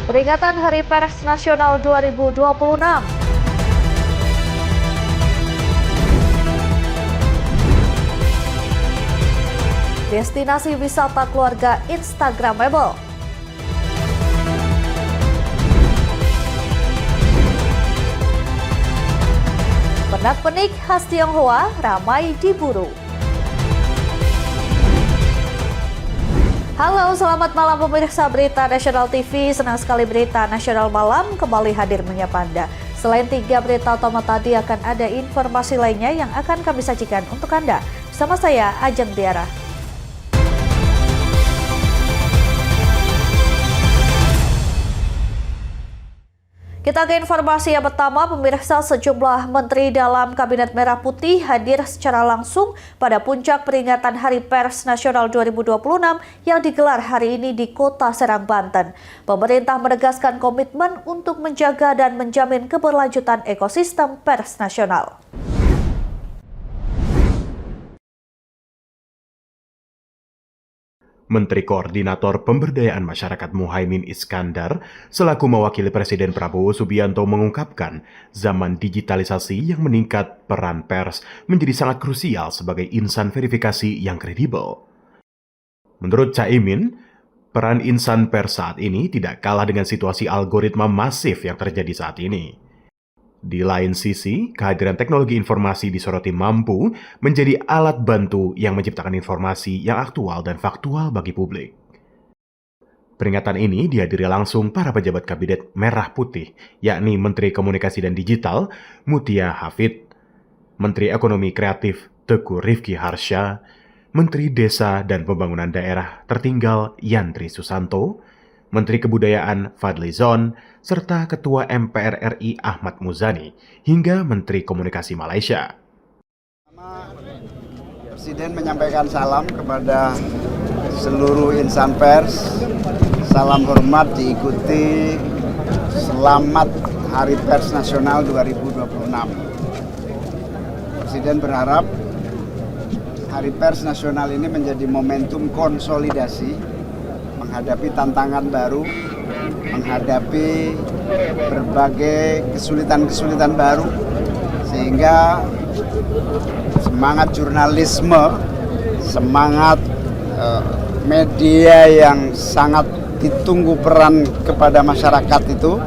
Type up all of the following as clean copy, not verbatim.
Peringatan Hari Pers Nasional 2026. Destinasi wisata keluarga Instagramable. Pernak-pernik khas Tionghoa ramai diburu. Halo, selamat malam pemirsa Berita Nasional TV. Senang sekali Berita Nasional Malam kembali hadir menyapa Anda. Selain 3 berita utama tadi, akan ada informasi lainnya yang akan kami sajikan untuk Anda. Bersama saya, Ajeng Tiara. Kita ke informasi yang pertama, pemirsa. Sejumlah menteri dalam Kabinet Merah Putih hadir secara langsung pada puncak peringatan Hari Pers Nasional 2026 yang digelar hari ini di Kota Serang, Banten. Pemerintah menegaskan komitmen untuk menjaga dan menjamin keberlanjutan ekosistem pers nasional. Menteri Koordinator Pemberdayaan Masyarakat Muhaimin Iskandar selaku mewakili Presiden Prabowo Subianto mengungkapkan zaman digitalisasi yang meningkat, peran pers menjadi sangat krusial sebagai insan verifikasi yang kredibel. Menurut Caimin, peran insan pers saat ini tidak kalah dengan situasi algoritma masif yang terjadi saat ini. Di lain sisi, kehadiran teknologi informasi disoroti mampu menjadi alat bantu yang menciptakan informasi yang aktual dan faktual bagi publik. Peringatan ini dihadiri langsung para pejabat Kabinet Merah Putih, yakni Menteri Komunikasi dan Digital Mutia Hafid, Menteri Ekonomi Kreatif Teuku Rifki Harsha, Menteri Desa dan Pembangunan Daerah Tertinggal Yandri Susanto, Menteri Kebudayaan Fadli Zon, serta Ketua MPR RI Ahmad Muzani, hingga Menteri Komunikasi Malaysia. Presiden menyampaikan salam kepada seluruh insan pers. Salam hormat diikuti Selamat Hari Pers Nasional 2026. Presiden berharap Hari Pers Nasional ini menjadi momentum konsolidasi menghadapi tantangan baru, menghadapi berbagai kesulitan-kesulitan baru, sehingga semangat jurnalisme, semangat media yang sangat ditunggu peran kepada masyarakat itu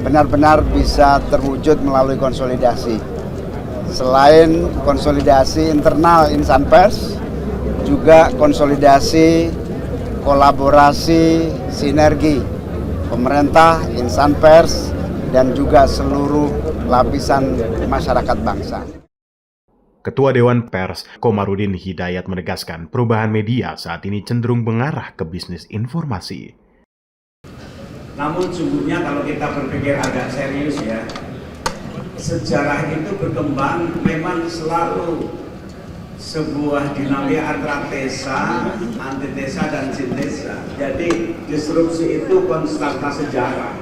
benar-benar bisa terwujud melalui konsolidasi. Selain konsolidasi internal insan pers, juga konsolidasi kolaborasi, sinergi pemerintah, insan pers, dan juga seluruh lapisan masyarakat bangsa. Ketua Dewan Pers Komarudin Hidayat menegaskan perubahan media saat ini cenderung mengarah ke bisnis informasi. Namun sungguhnya kalau kita berpikir agak serius ya, sejarah itu berkembang memang selalu sebuah dinamika antara tesa, antitesa, dan sintesa. Jadi disrupsi itu konstanta sejarah.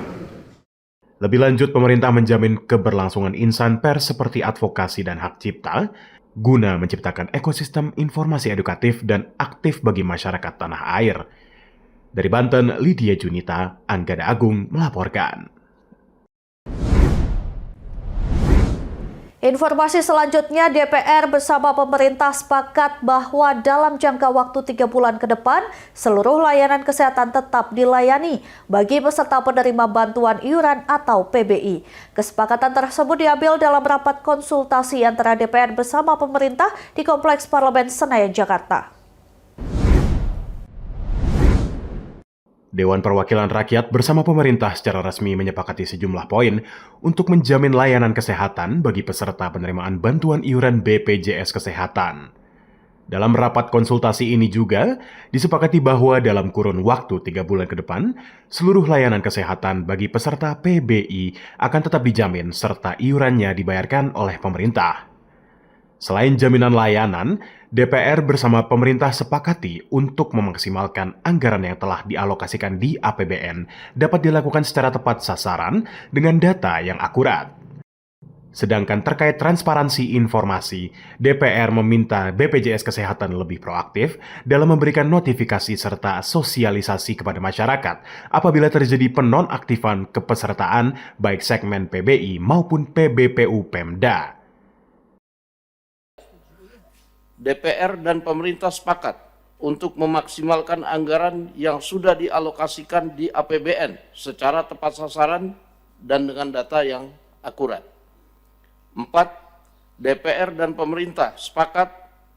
Lebih lanjut, pemerintah menjamin keberlangsungan insan pers seperti advokasi dan hak cipta, guna menciptakan ekosistem informasi edukatif dan aktif bagi masyarakat tanah air. Dari Banten, Lydia Junita, Anggada Agung melaporkan. Informasi selanjutnya, DPR bersama pemerintah sepakat bahwa dalam jangka waktu 3 bulan ke depan, seluruh layanan kesehatan tetap dilayani bagi peserta penerima bantuan iuran atau PBI. Kesepakatan tersebut diambil dalam rapat konsultasi antara DPR bersama pemerintah di Kompleks Parlemen Senayan, Jakarta. Dewan Perwakilan Rakyat bersama pemerintah secara resmi menyepakati sejumlah poin untuk menjamin layanan kesehatan bagi peserta penerimaan bantuan iuran BPJS Kesehatan. Dalam rapat konsultasi ini juga disepakati bahwa dalam kurun waktu 3 bulan ke depan, seluruh layanan kesehatan bagi peserta PBI akan tetap dijamin serta iurannya dibayarkan oleh pemerintah. Selain jaminan layanan, DPR bersama pemerintah sepakati untuk memaksimalkan anggaran yang telah dialokasikan di APBN dapat dilakukan secara tepat sasaran dengan data yang akurat. Sedangkan terkait transparansi informasi, DPR meminta BPJS Kesehatan lebih proaktif dalam memberikan notifikasi serta sosialisasi kepada masyarakat apabila terjadi penonaktifan kepesertaan baik segmen PBI maupun PBPU Pemda. DPR dan pemerintah sepakat untuk memaksimalkan anggaran yang sudah dialokasikan di APBN secara tepat sasaran dan dengan data yang akurat. 4. DPR dan pemerintah sepakat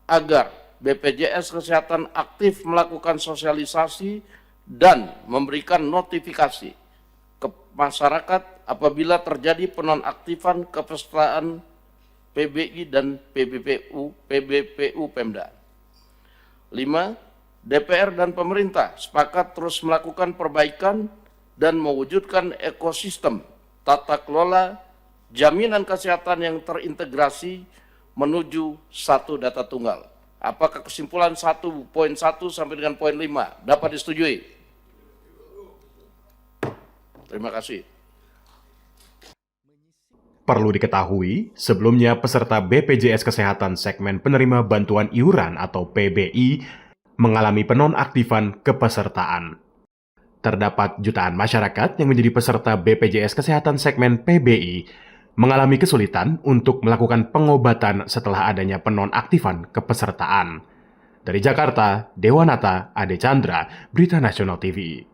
agar BPJS Kesehatan aktif melakukan sosialisasi dan memberikan notifikasi ke masyarakat apabila terjadi penonaktifan kepesertaan PBI dan PBPU Pemda. 5. DPR dan pemerintah sepakat terus melakukan perbaikan dan mewujudkan ekosistem tata kelola jaminan kesehatan yang terintegrasi menuju satu data tunggal. Apakah kesimpulan 1.1 sampai dengan poin 5 dapat disetujui? Terima kasih. Perlu diketahui, sebelumnya peserta BPJS Kesehatan segmen penerima bantuan iuran atau PBI mengalami penonaktifan kepesertaan. Terdapat jutaan masyarakat yang menjadi peserta BPJS Kesehatan segmen PBI mengalami kesulitan untuk melakukan pengobatan setelah adanya penonaktifan kepesertaan. Dari Jakarta, Dewanata Ade Chandra, Berita Nasional TV.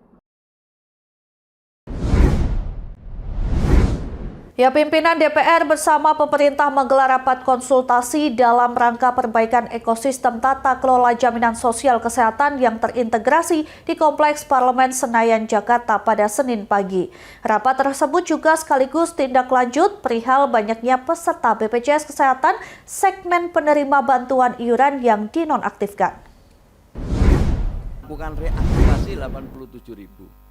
Ya, pimpinan DPR bersama pemerintah menggelar rapat konsultasi dalam rangka perbaikan ekosistem tata kelola jaminan sosial kesehatan yang terintegrasi di Kompleks Parlemen Senayan, Jakarta pada Senin pagi. Rapat tersebut juga sekaligus tindak lanjut perihal banyaknya peserta BPJS Kesehatan segmen penerima bantuan iuran yang dinonaktifkan. Bukan reaktivasi 87.000.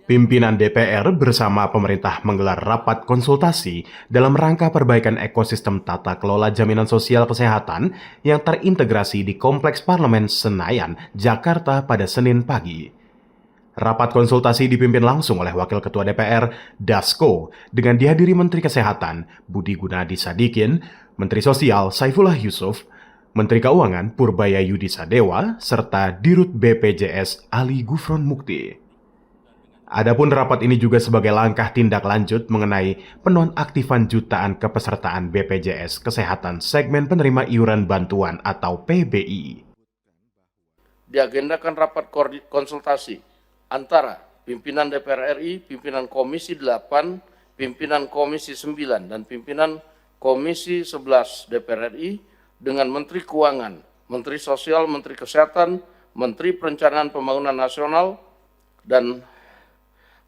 Pimpinan DPR bersama pemerintah menggelar rapat konsultasi dalam rangka perbaikan ekosistem tata kelola jaminan sosial kesehatan yang terintegrasi di Kompleks Parlemen Senayan, Jakarta pada Senin pagi. Rapat konsultasi dipimpin langsung oleh Wakil Ketua DPR, Dasko, dengan dihadiri Menteri Kesehatan, Budi Gunadi Sadikin, Menteri Sosial, Saifullah Yusuf, Menteri Keuangan, Purbaya Yudi Sadewa, serta Dirut BPJS, Ali Gufron Mukti. Adapun rapat ini juga sebagai langkah tindak lanjut mengenai penonaktifan jutaan kepesertaan BPJS Kesehatan segmen penerima iuran bantuan atau PBI. Diagendakan rapat konsultasi antara pimpinan DPR RI, pimpinan Komisi 8, pimpinan Komisi 9, dan pimpinan Komisi 11 DPR RI dengan Menteri Keuangan, Menteri Sosial, Menteri Kesehatan, Menteri Perencanaan Pembangunan Nasional, dan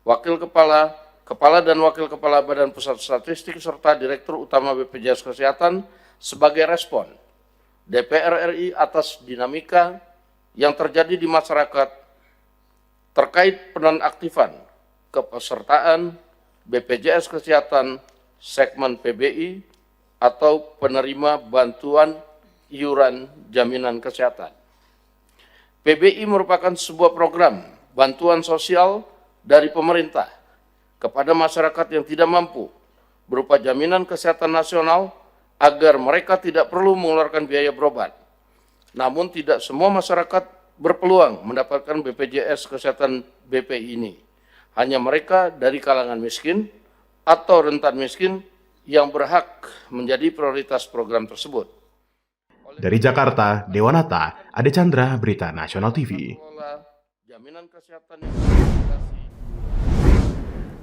Kepala dan Wakil Kepala Badan Pusat Statistik serta Direktur Utama BPJS Kesehatan sebagai respon DPR RI atas dinamika yang terjadi di masyarakat terkait penonaktifan kepesertaan BPJS Kesehatan segmen PBI atau penerima bantuan iuran jaminan kesehatan. PBI merupakan sebuah program bantuan sosial dari pemerintah kepada masyarakat yang tidak mampu berupa jaminan kesehatan nasional agar mereka tidak perlu mengeluarkan biaya berobat. Namun tidak semua masyarakat berpeluang mendapatkan BPJS Kesehatan BPI ini. Hanya mereka dari kalangan miskin atau rentan miskin yang berhak menjadi prioritas program tersebut. Dari Jakarta, Dewanata Ade Chandra, Berita Nasional TV. Jaminan kesehatan yang terintegrasi.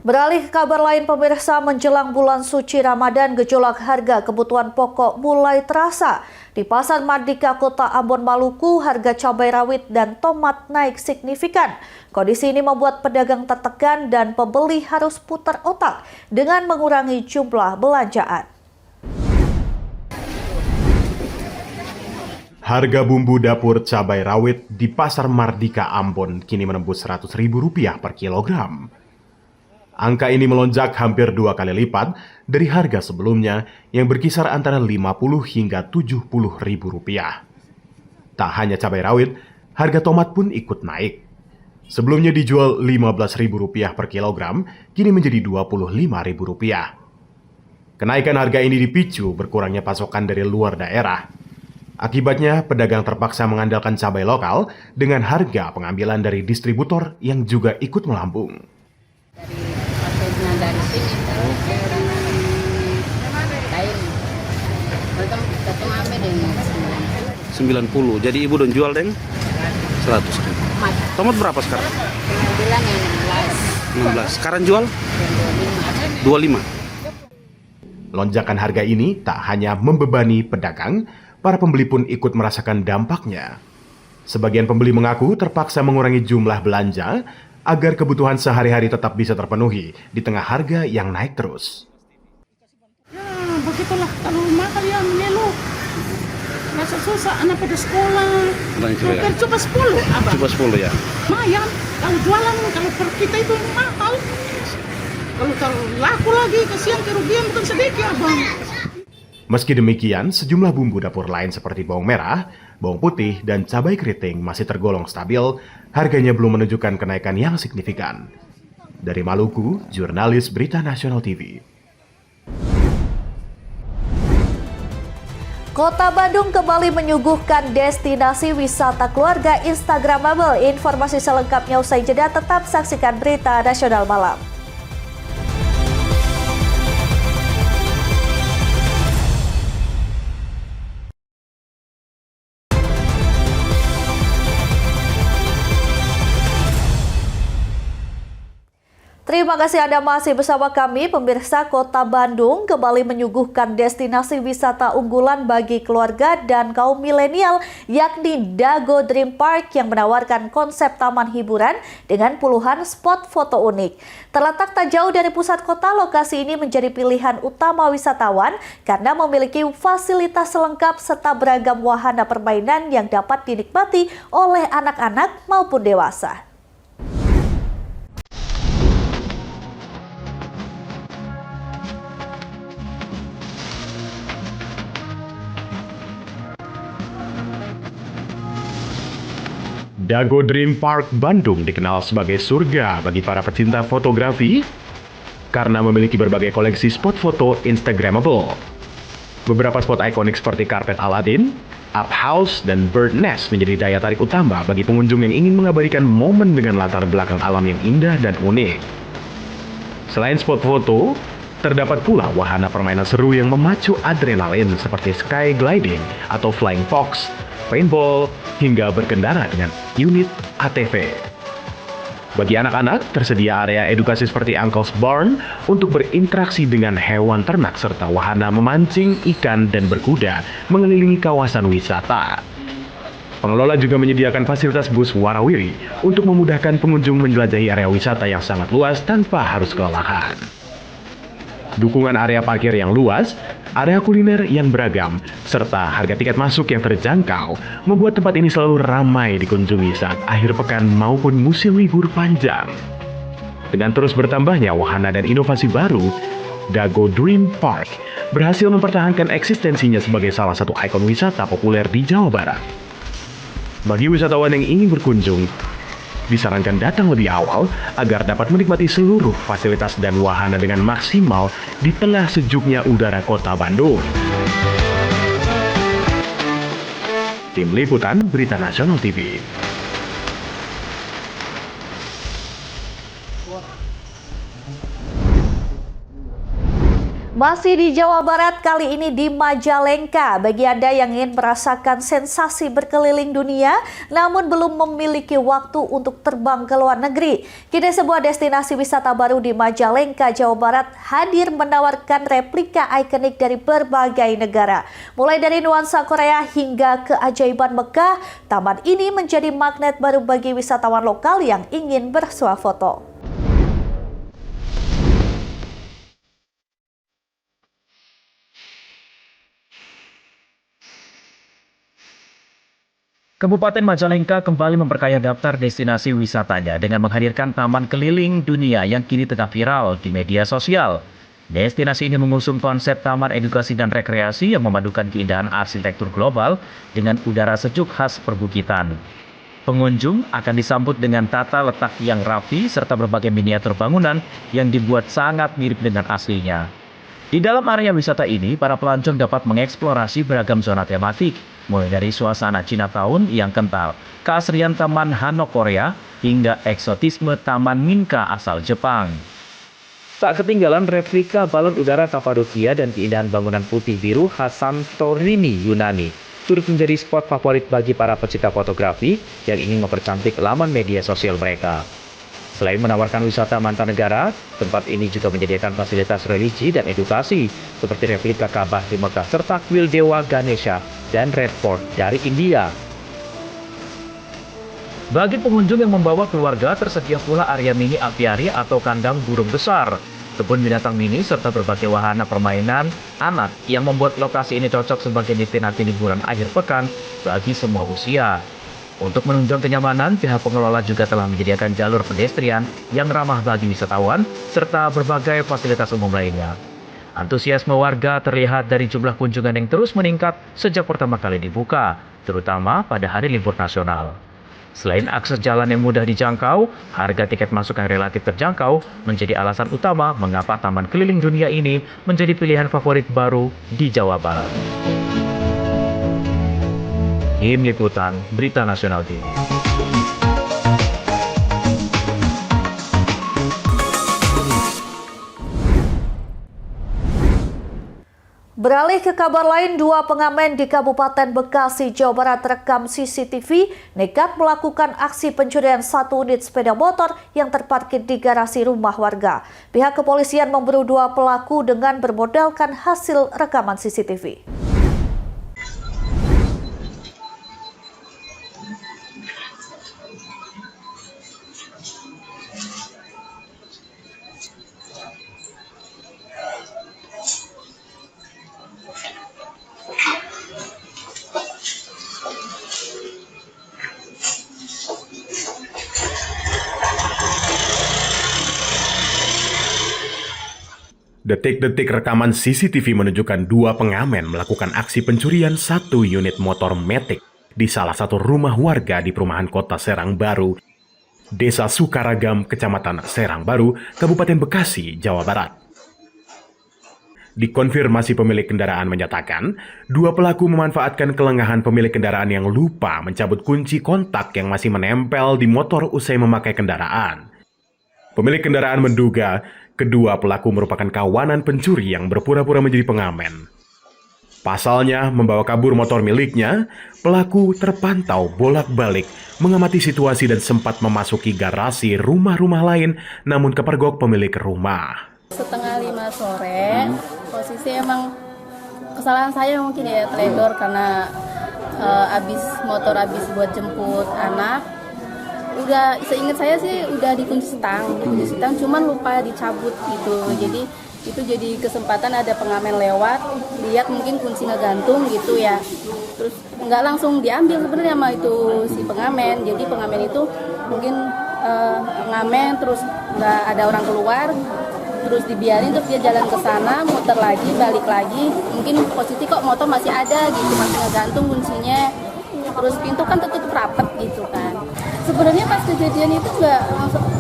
Beralih ke kabar lain, pemirsa, menjelang bulan suci Ramadan, gejolak harga kebutuhan pokok mulai terasa. Di Pasar Mardika, Kota Ambon, Maluku, harga cabai rawit dan tomat naik signifikan. Kondisi ini membuat pedagang tertekan dan pembeli harus putar otak dengan mengurangi jumlah belanjaan. Harga bumbu dapur cabai rawit di Pasar Mardika Ambon kini menembus Rp100.000 per kilogram. Angka ini melonjak hampir 2 kali lipat dari harga sebelumnya yang berkisar antara Rp50 hingga Rp70.000. Tak hanya cabai rawit, harga tomat pun ikut naik. Sebelumnya dijual Rp15.000 per kilogram, kini menjadi Rp25.000. Kenaikan harga ini dipicu berkurangnya pasokan dari luar daerah. Akibatnya, pedagang terpaksa mengandalkan cabai lokal dengan harga pengambilan dari distributor yang juga ikut melambung. Pasirnya dari sini terus dari lain. Ketemu apa dengan 90. Jadi ibu don jual deng 100 kan. Tomat berapa sekarang? bilang yang 16. Sekarang jual 25. Lonjakan harga ini tak hanya membebani pedagang, para pembeli pun ikut merasakan dampaknya. Sebagian pembeli mengaku terpaksa mengurangi jumlah belanja agar kebutuhan sehari-hari tetap bisa terpenuhi di tengah harga yang naik terus. Ya, begitulah kalau makan ya mengeluh. Rasa susah, anak pada sekolah. Hampir cuma 10, abang. Coba 10 ya. Lumayan, kalau jualan, kalau per kita itu mahal. Kalau laku lagi, kasihan kerugian bukan sedikit, abang. Meski demikian, sejumlah bumbu dapur lain seperti bawang merah, bawang putih, dan cabai keriting masih tergolong stabil, harganya belum menunjukkan kenaikan yang signifikan. Dari Maluku, jurnalis Berita Nasional TV. Kota Bandung kembali menyuguhkan destinasi wisata keluarga Instagramable. Informasi selengkapnya usai jeda, tetap saksikan Berita Nasional Malam. Terima kasih Anda masih bersama kami. Pemirsa, Kota Bandung kembali menyuguhkan destinasi wisata unggulan bagi keluarga dan kaum milenial, yakni Dago Dream Park yang menawarkan konsep taman hiburan dengan puluhan spot foto unik. Terletak tak jauh dari pusat kota, lokasi ini menjadi pilihan utama wisatawan karena memiliki fasilitas lengkap serta beragam wahana permainan yang dapat dinikmati oleh anak-anak maupun dewasa. Dago Dream Park Bandung dikenal sebagai surga bagi para pecinta fotografi karena memiliki berbagai koleksi spot foto Instagramable. Beberapa spot ikonik seperti karpet Aladdin, Up House, dan Bird Nest menjadi daya tarik utama bagi pengunjung yang ingin mengabadikan momen dengan latar belakang alam yang indah dan unik. Selain spot foto, terdapat pula wahana permainan seru yang memacu adrenalin seperti sky gliding atau flying fox, paintball, hingga berkendara dengan unit ATV. Bagi anak-anak, tersedia area edukasi seperti Uncle's Barn untuk berinteraksi dengan hewan ternak serta wahana memancing ikan dan berkuda mengelilingi kawasan wisata. Pengelola juga menyediakan fasilitas bus warawiri untuk memudahkan pengunjung menjelajahi area wisata yang sangat luas tanpa harus kelelahan. Dukungan area parkir yang luas, area kuliner yang beragam, serta harga tiket masuk yang terjangkau membuat tempat ini selalu ramai dikunjungi saat akhir pekan maupun musim libur panjang. Dengan terus bertambahnya wahana dan inovasi baru, Dago Dream Park berhasil mempertahankan eksistensinya sebagai salah satu ikon wisata populer di Jawa Barat. Bagi wisatawan yang ingin berkunjung, disarankan datang lebih awal agar dapat menikmati seluruh fasilitas dan wahana dengan maksimal di tengah sejuknya udara Kota Bandung. Tim Liputan Berita Nasional TV. Masih di Jawa Barat, kali ini di Majalengka. Bagi Anda yang ingin merasakan sensasi berkeliling dunia, namun belum memiliki waktu untuk terbang ke luar negeri, kini sebuah destinasi wisata baru di Majalengka, Jawa Barat hadir menawarkan replika ikonik dari berbagai negara. Mulai dari nuansa Korea hingga keajaiban Mekah, taman ini menjadi magnet baru bagi wisatawan lokal yang ingin bersuah foto. Kabupaten Majalengka kembali memperkaya daftar destinasi wisatanya dengan menghadirkan taman keliling dunia yang kini tengah viral di media sosial. Destinasi ini mengusung konsep taman edukasi dan rekreasi yang memadukan keindahan arsitektur global dengan udara sejuk khas perbukitan. Pengunjung akan disambut dengan tata letak yang rapi serta berbagai miniatur bangunan yang dibuat sangat mirip dengan aslinya. Di dalam area wisata ini, para pelancong dapat mengeksplorasi beragam zona tematik, mulai dari suasana Chinatown yang kental, keasrian Taman Hanok Korea, hingga eksotisme Taman Minka asal Jepang. Tak ketinggalan replika balon udara Kapadokia dan keindahan bangunan putih biru khas Santorini, Yunani, turut menjadi spot favorit bagi para pecinta fotografi yang ingin mempercantik laman media sosial mereka. Selain menawarkan wisata mancanegara, tempat ini juga menyediakan fasilitas religi dan edukasi, seperti replika Ka'bah di Mekah serta kuil Dewa Ganesha dan Red Fort dari India. Bagi pengunjung yang membawa keluarga, tersedia pula area mini apiari atau kandang burung besar, kebun binatang mini, serta berbagai wahana permainan anak yang membuat lokasi ini cocok sebagai destinasi liburan akhir pekan bagi semua usia. Untuk menunjang kenyamanan, pihak pengelola juga telah menyediakan jalur pedestrian yang ramah bagi wisatawan, serta berbagai fasilitas umum lainnya. Antusiasme warga terlihat dari jumlah kunjungan yang terus meningkat sejak pertama kali dibuka, terutama pada hari libur nasional. Selain akses jalan yang mudah dijangkau, harga tiket masuk yang relatif terjangkau menjadi alasan utama mengapa Taman Keliling Dunia ini menjadi pilihan favorit baru di Jawa Barat. Tim Liputan Berita Nasional TV. Beralih ke kabar lain, 2 pengamen di Kabupaten Bekasi, Jawa Barat terekam CCTV nekat melakukan aksi pencurian 1 unit sepeda motor yang terparkir di garasi rumah warga. Pihak kepolisian memburu 2 pelaku dengan bermodalkan hasil rekaman CCTV. Detik-detik rekaman CCTV menunjukkan 2 pengamen melakukan aksi pencurian 1 unit motor Matic di salah satu rumah warga di perumahan Kota Serang Baru, Desa Sukaragam, Kecamatan Serang Baru, Kabupaten Bekasi, Jawa Barat. Dikonfirmasi pemilik kendaraan menyatakan, 2 pelaku memanfaatkan kelengahan pemilik kendaraan yang lupa mencabut kunci kontak yang masih menempel di motor usai memakai kendaraan. Pemilik kendaraan menduga kedua pelaku merupakan kawanan pencuri yang berpura-pura menjadi pengamen. Pasalnya, membawa kabur motor miliknya, pelaku terpantau bolak-balik mengamati situasi dan sempat memasuki garasi rumah-rumah lain, namun kepergok pemilik rumah. Setengah 5 sore, posisi emang kesalahan saya mungkin ya teledor karena motor habis buat jemput anak. Udah seingat saya sih udah dikunci stang, cuman lupa dicabut gitu. Jadi itu jadi kesempatan ada pengamen lewat, lihat mungkin kunci ngegantung gitu ya. Terus nggak langsung diambil sebenarnya sama itu si pengamen. Jadi pengamen itu mungkin ngamen terus nggak ada orang keluar, terus dibiarin terus dia jalan ke sana, muter lagi, balik lagi. Mungkin posisi kok motor masih ada gitu, masih ngegantung kuncinya. Terus pintu kan tertutup rapet gitu kan. Sebenarnya pas kejadian itu juga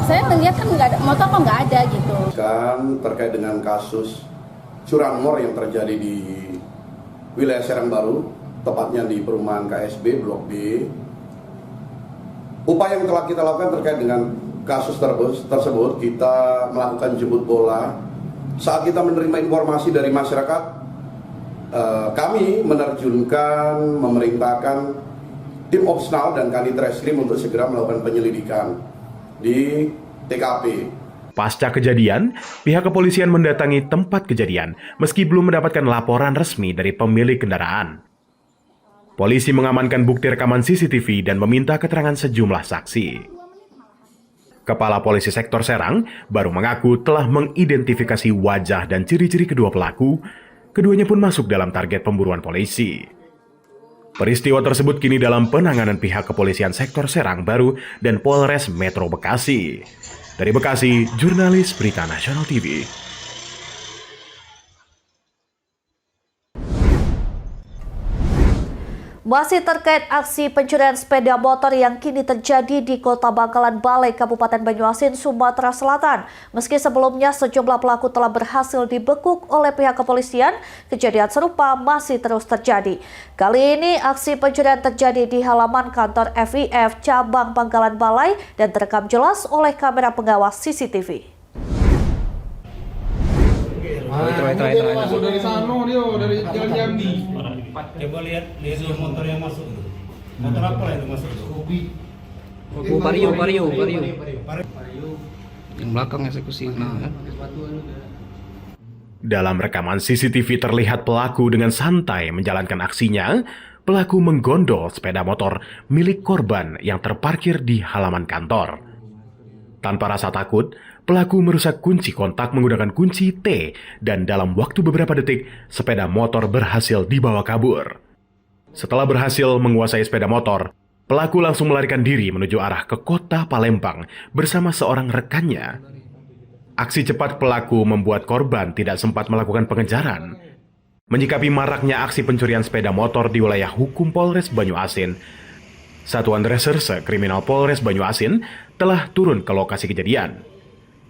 saya ngeliat kan nggak ada motor, kok nggak ada gitu. Kan terkait dengan kasus curanmor yang terjadi di wilayah Serang Baru, tepatnya di perumahan KSB Blok B. Upaya yang telah kita lakukan terkait dengan kasus tersebut, kita melakukan jemput bola. Saat kita menerima informasi dari masyarakat, kami menerjunkan, memerintahkan tim Opsnal dan Kanit Reskrim untuk segera melakukan penyelidikan di TKP. Pasca kejadian, pihak kepolisian mendatangi tempat kejadian meski belum mendapatkan laporan resmi dari pemilik kendaraan. Polisi mengamankan bukti rekaman CCTV dan meminta keterangan sejumlah saksi. Kepala Polisi Sektor Serang baru mengaku telah mengidentifikasi wajah dan ciri-ciri kedua pelaku. Keduanya pun masuk dalam target pemburuan polisi. Peristiwa tersebut kini dalam penanganan pihak kepolisian Sektor Serang Baru dan Polres Metro Bekasi. Dari Bekasi, jurnalis Berita Nasional TV. Masih terkait aksi pencurian sepeda motor yang kini terjadi di Kota Bangkalan Balai, Kabupaten Banyuasin, Sumatera Selatan. Meski sebelumnya sejumlah pelaku telah berhasil dibekuk oleh pihak kepolisian, kejadian serupa masih terus terjadi. Kali ini aksi pencurian terjadi di halaman kantor FIF Cabang Bangkalan Balai dan terekam jelas oleh kamera pengawas CCTV. Masuk dari sana dia, dari Jalan Jambi. Coba lihat motor yang masuk. Motor apa itu masuk? Vario. Yang belakang eksekusi. Dalam rekaman CCTV terlihat pelaku dengan santai menjalankan aksinya. Pelaku menggondol sepeda motor milik korban yang terparkir di halaman kantor. Tanpa rasa takut, pelaku merusak kunci kontak menggunakan kunci T dan dalam waktu beberapa detik, sepeda motor berhasil dibawa kabur. Setelah berhasil menguasai sepeda motor, pelaku langsung melarikan diri menuju arah ke kota Palembang bersama seorang rekannya. Aksi cepat pelaku membuat korban tidak sempat melakukan pengejaran. Menyikapi maraknya aksi pencurian sepeda motor di wilayah hukum Polres Banyuasin, Satuan Reserse Kriminal Polres Banyuasin telah turun ke lokasi kejadian.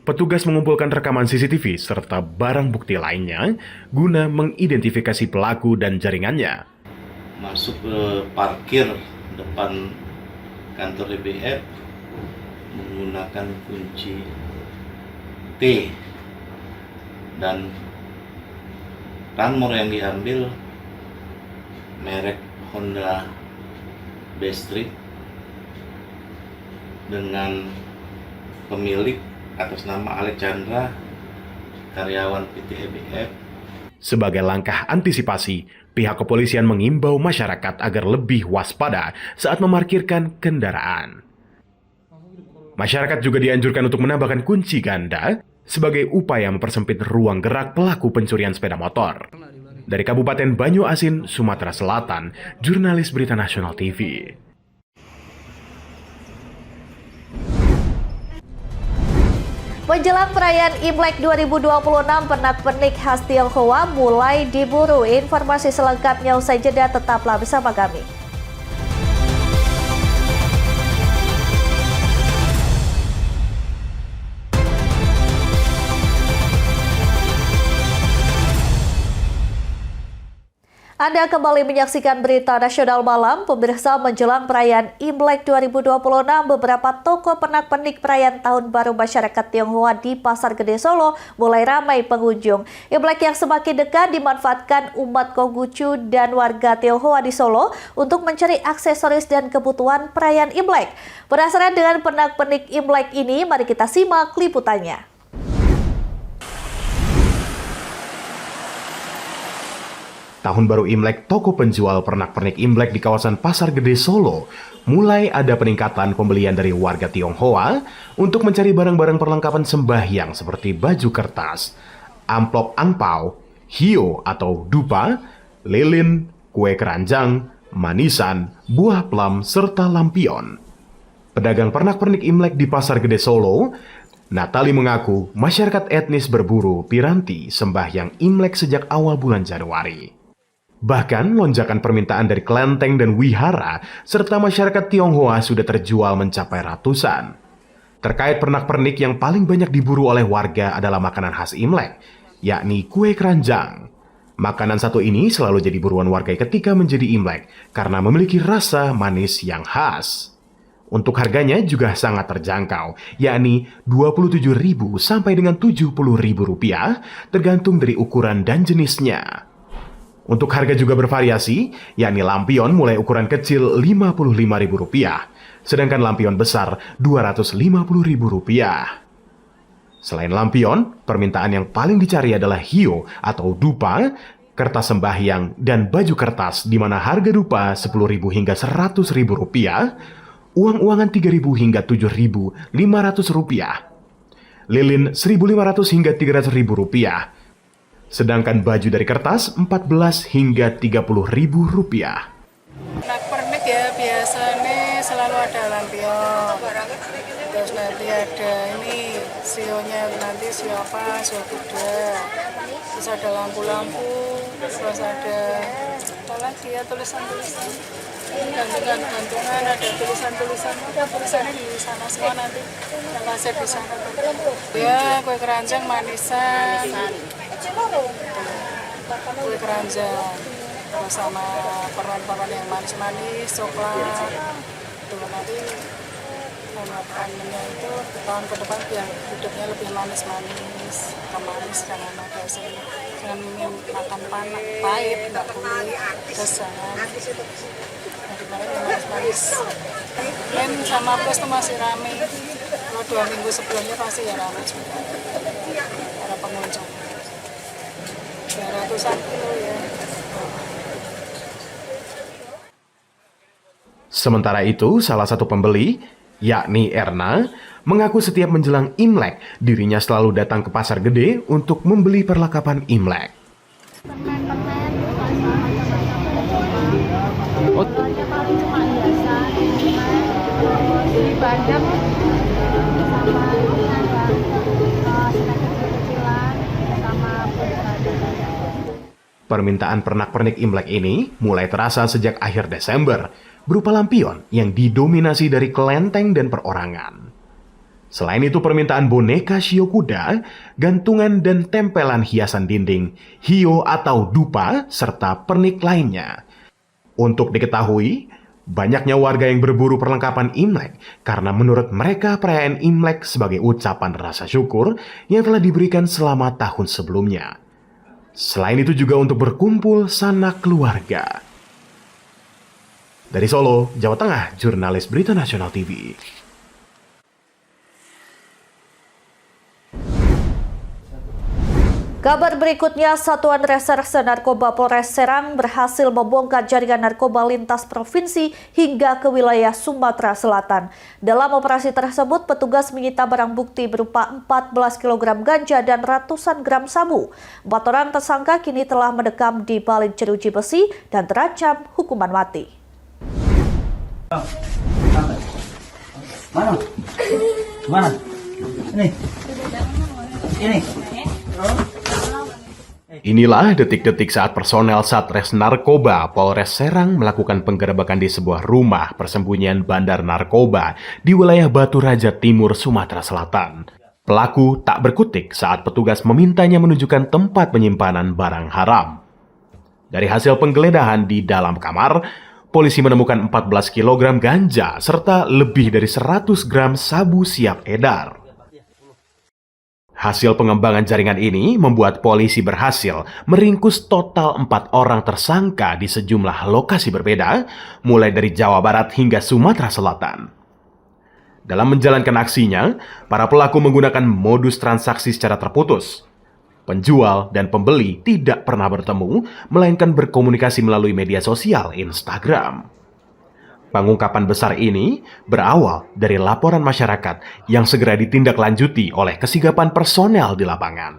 Petugas mengumpulkan rekaman CCTV serta barang bukti lainnya guna mengidentifikasi pelaku dan jaringannya. Masuk ke parkir depan kantor EBF menggunakan kunci T dan ranmor yang diambil merek Honda Bestreet dengan pemilik atas nama Alexandra, karyawan PT EBF. Sebagai langkah antisipasi, pihak kepolisian mengimbau masyarakat agar lebih waspada saat memarkirkan kendaraan. Masyarakat juga dianjurkan untuk menambahkan kunci ganda sebagai upaya mempersempit ruang gerak pelaku pencurian sepeda motor. Dari Kabupaten Banyuasin, Sumatera Selatan, jurnalis Berita Nasional TV. Menjelang perayaan Imlek 2026, pernak-pernik khas Tionghoa mulai diburu. Informasi selengkapnya usai jeda, tetaplah bersama kami. Anda kembali menyaksikan Berita Nasional Malam. Pemirsa, menjelang perayaan Imlek 2026, beberapa toko pernak-pernik perayaan Tahun Baru Masyarakat Tionghoa di Pasar Gede Solo mulai ramai pengunjung. Imlek yang semakin dekat dimanfaatkan umat Konghucu dan warga Tionghoa di Solo untuk mencari aksesoris dan kebutuhan perayaan Imlek. Penasaran dengan pernak-pernik Imlek ini? Mari kita simak liputannya. Tahun Baru Imlek, toko penjual pernak-pernik Imlek di kawasan Pasar Gede Solo mulai ada peningkatan pembelian dari warga Tionghoa untuk mencari barang-barang perlengkapan sembahyang seperti baju kertas, amplop angpau, hio atau dupa, lilin, kue keranjang, manisan, buah plum, serta lampion. Pedagang pernak-pernik Imlek di Pasar Gede Solo, Natali mengaku masyarakat etnis berburu piranti sembahyang Imlek sejak awal bulan Januari. Bahkan lonjakan permintaan dari kelenteng dan wihara serta masyarakat Tionghoa sudah terjual mencapai ratusan. Terkait pernak-pernik yang paling banyak diburu oleh warga adalah makanan khas Imlek, yakni kue keranjang. Makanan satu ini selalu jadi buruan warga ketika menjadi Imlek karena memiliki rasa manis yang khas. Untuk harganya juga sangat terjangkau, yakni Rp27.000 sampai dengan Rp70.000 tergantung dari ukuran dan jenisnya. Untuk harga juga bervariasi, yakni lampion mulai ukuran kecil Rp55.000, sedangkan lampion besar Rp250.000. Selain lampion, permintaan yang paling dicari adalah hio atau dupa, kertas sembahyang, dan baju kertas di mana harga dupa Rp10.000 hingga Rp100.000, uang-uangan Rp3.000 hingga Rp7.500, lilin Rp1.500 hingga Rp300.000, sedangkan baju dari kertas Rp14 hingga Rp30.000. Pernak-pernik ya biasanya selalu ada lampion, terus nanti ada ini sionya nanti sio apa, sio kuda, terus ada lampu-lampu, terus ada apa lagi ya, tulisan-tulisan, gantungan, ada tulisan-tulisan, ada tulisannya di sana semua nanti yang kasih di sana. Ya, kue keranjang manisan, kue keranjang, terus sama permen-permen yang manis-manis, coklat, tuh nanti harapannya itu tahun ke depan biar hidupnya lebih manis-manis, kemanis jangan ada sih, jangan ingin makan panas, pahit, nggak boleh, terus jangan daripada yang manis-manis. Mungkin sama plus itu masih rame, kalau 2 minggu sebelumnya pasti ya rame juga, para pengunjung, 200-an kilo ya. Sementara itu, salah satu pembeli, yakni Erna, mengaku setiap menjelang Imlek, dirinya selalu datang ke pasar gede untuk membeli perlengkapan Imlek. Permintaan pernak-pernik Imlek ini mulai terasa sejak akhir Desember, berupa lampion yang didominasi dari kelenteng dan perorangan. Selain itu permintaan boneka shio kuda, gantungan dan tempelan hiasan dinding, hio atau dupa, serta pernik lainnya. Untuk diketahui, banyaknya warga yang berburu perlengkapan Imlek karena menurut mereka perayaan Imlek sebagai ucapan rasa syukur yang telah diberikan selama tahun sebelumnya. Selain itu juga untuk berkumpul sanak keluarga. Dari Solo, Jawa Tengah, jurnalis Berita Nasional TV. Kabar berikutnya, Satuan Reserse Narkoba Polres Serang berhasil membongkar jaringan narkoba lintas provinsi hingga ke wilayah Sumatera Selatan. Dalam operasi tersebut, petugas menyita barang bukti berupa 14 kg ganja dan ratusan gram sabu. 4 orang tersangka kini telah mendekam di balik jeruji besi dan terancam hukuman mati. Mana? Mana? Ini. Inilah detik-detik saat personel Satres Narkoba Polres Serang melakukan penggerebekan di sebuah rumah persembunyian bandar narkoba di wilayah Batu Raja Timur, Sumatera Selatan. Pelaku tak berkutik saat petugas memintanya menunjukkan tempat penyimpanan barang haram. Dari hasil penggeledahan di dalam kamar, polisi menemukan 14 kg ganja serta lebih dari 100 gram sabu siap edar. Hasil pengembangan jaringan ini membuat polisi berhasil meringkus total 4 orang tersangka di sejumlah lokasi berbeda, mulai dari Jawa Barat hingga Sumatera Selatan. Dalam menjalankan aksinya, para pelaku menggunakan modus transaksi secara terputus. Penjual dan pembeli tidak pernah bertemu, melainkan berkomunikasi melalui media sosial Instagram. Pengungkapan besar ini berawal dari laporan masyarakat yang segera ditindaklanjuti oleh kesigapan personel di lapangan.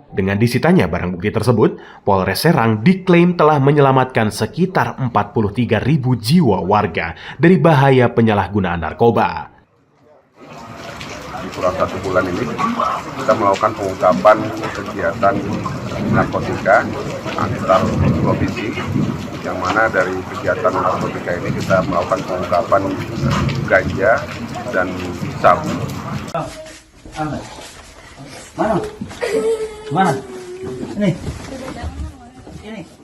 Dengan disitanya barang bukti tersebut, Polres Serang diklaim telah menyelamatkan sekitar 43.000 jiwa warga dari bahaya penyalahgunaan narkoba. Di kurang 1 bulan ini, kita melakukan pengungkapan kegiatan narkotika antar provinsi, yang mana dari kegiatan narkotika ini kita melakukan pengungkapan ganja dan sabu. Mana? Ini.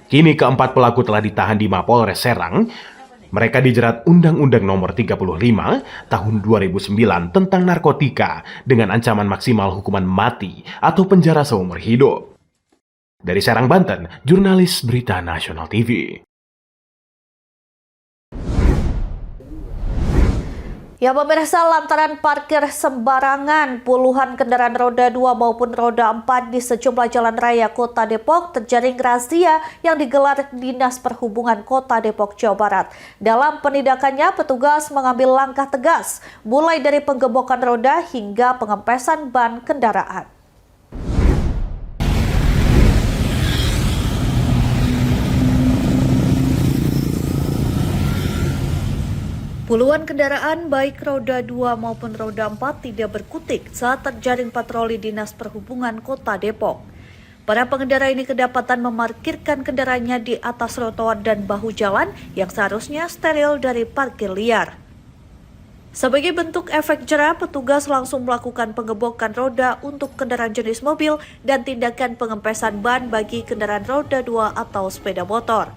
Kini keempat pelaku telah ditahan di Mapolres Serang. Mereka dijerat Undang-Undang Nomor 35 Tahun 2009 tentang narkotika dengan ancaman maksimal hukuman mati atau penjara seumur hidup. Dari Serang, Banten, jurnalis Berita Nasional TV. Ya pemirsa, lantaran parkir sembarangan, puluhan kendaraan roda 2 maupun roda 4 di sejumlah jalan raya Kota Depok terjaring razia yang digelar Dinas Perhubungan Kota Depok, Jawa Barat. Dalam penindakannya, petugas mengambil langkah tegas, mulai dari penggembokan roda hingga pengempesan ban kendaraan. Puluhan kendaraan baik roda 2 maupun roda 4 tidak berkutik saat terjaring patroli Dinas Perhubungan Kota Depok. Para pengendara ini kedapatan memarkirkan kendaraannya di atas trotoar dan bahu jalan yang seharusnya steril dari parkir liar. Sebagai bentuk efek jera, petugas langsung melakukan pengebokan roda untuk kendaraan jenis mobil dan tindakan pengempesan ban bagi kendaraan roda 2 atau sepeda motor.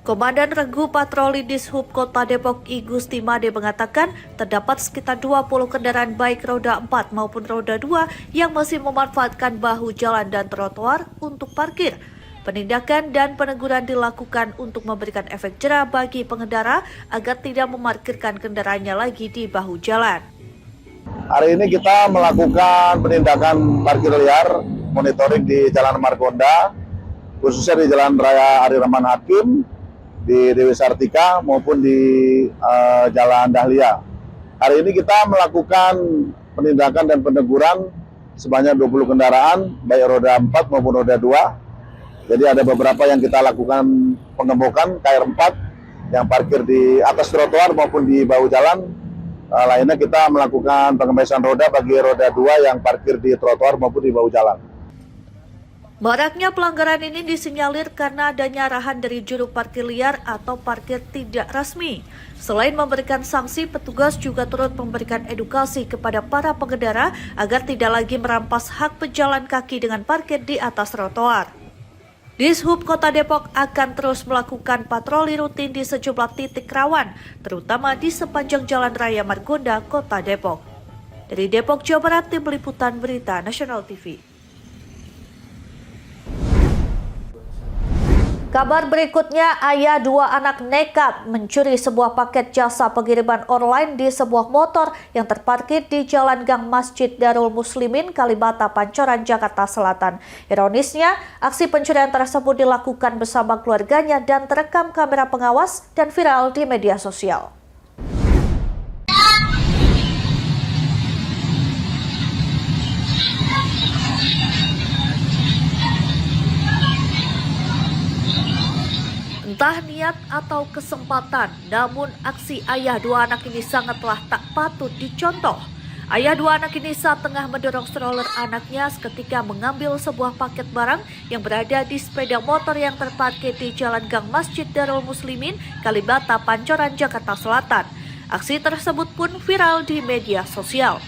Komandan Regu Patroli Dishub Kota Depok I Gusti Made mengatakan terdapat sekitar 20 kendaraan baik roda 4 maupun roda 2 yang masih memanfaatkan bahu jalan dan trotoar untuk parkir. Penindakan dan peneguran dilakukan untuk memberikan efek jera bagi pengendara agar tidak memarkirkan kendaraannya lagi di bahu jalan. Hari ini kita melakukan penindakan parkir liar, monitoring di Jalan Margonda, khususnya di Jalan Raya Ari Rahman Hakim, di Dewi Sartika maupun di Jalan Dahlia. Hari ini kita melakukan penindakan dan peneguran sebanyak 20 kendaraan, baik roda 4 maupun roda 2. Jadi ada beberapa yang kita lakukan pengebokan KR4 yang parkir di atas trotoar maupun di bahu jalan. Lainnya kita melakukan pengempesan roda bagi roda 2 yang parkir di trotoar maupun di bahu jalan. Maraknya pelanggaran ini disinyalir karena adanya arahan dari juru parkir liar atau parkir tidak resmi. Selain memberikan sanksi, petugas juga turut memberikan edukasi kepada para pengendara agar tidak lagi merampas hak pejalan kaki dengan parkir di atas trotoar. Dishub Kota Depok akan terus melakukan patroli rutin di sejumlah titik rawan, terutama di sepanjang Jalan Raya Margonda, Kota Depok. Dari Depok, Jawa Barat, Tim Liputan Berita Nasional TV. Kabar berikutnya, ayah 2 anak nekat mencuri sebuah paket jasa pengiriman online di sebuah motor yang terparkir di Jalan Gang Masjid Darul Muslimin, Kalibata, Pancoran, Jakarta Selatan. Ironisnya, aksi pencurian tersebut dilakukan bersama keluarganya dan terekam kamera pengawas dan viral di media sosial. Entah niat atau kesempatan, namun aksi ayah 2 anak ini sangatlah tak patut dicontoh. Ayah 2 anak ini saat tengah mendorong stroller anaknya seketika mengambil sebuah paket barang yang berada di sepeda motor yang terparkir di Jalan Gang Masjid Darul Muslimin, Kalibata, Pancoran, Jakarta Selatan. Aksi tersebut pun viral di media sosial.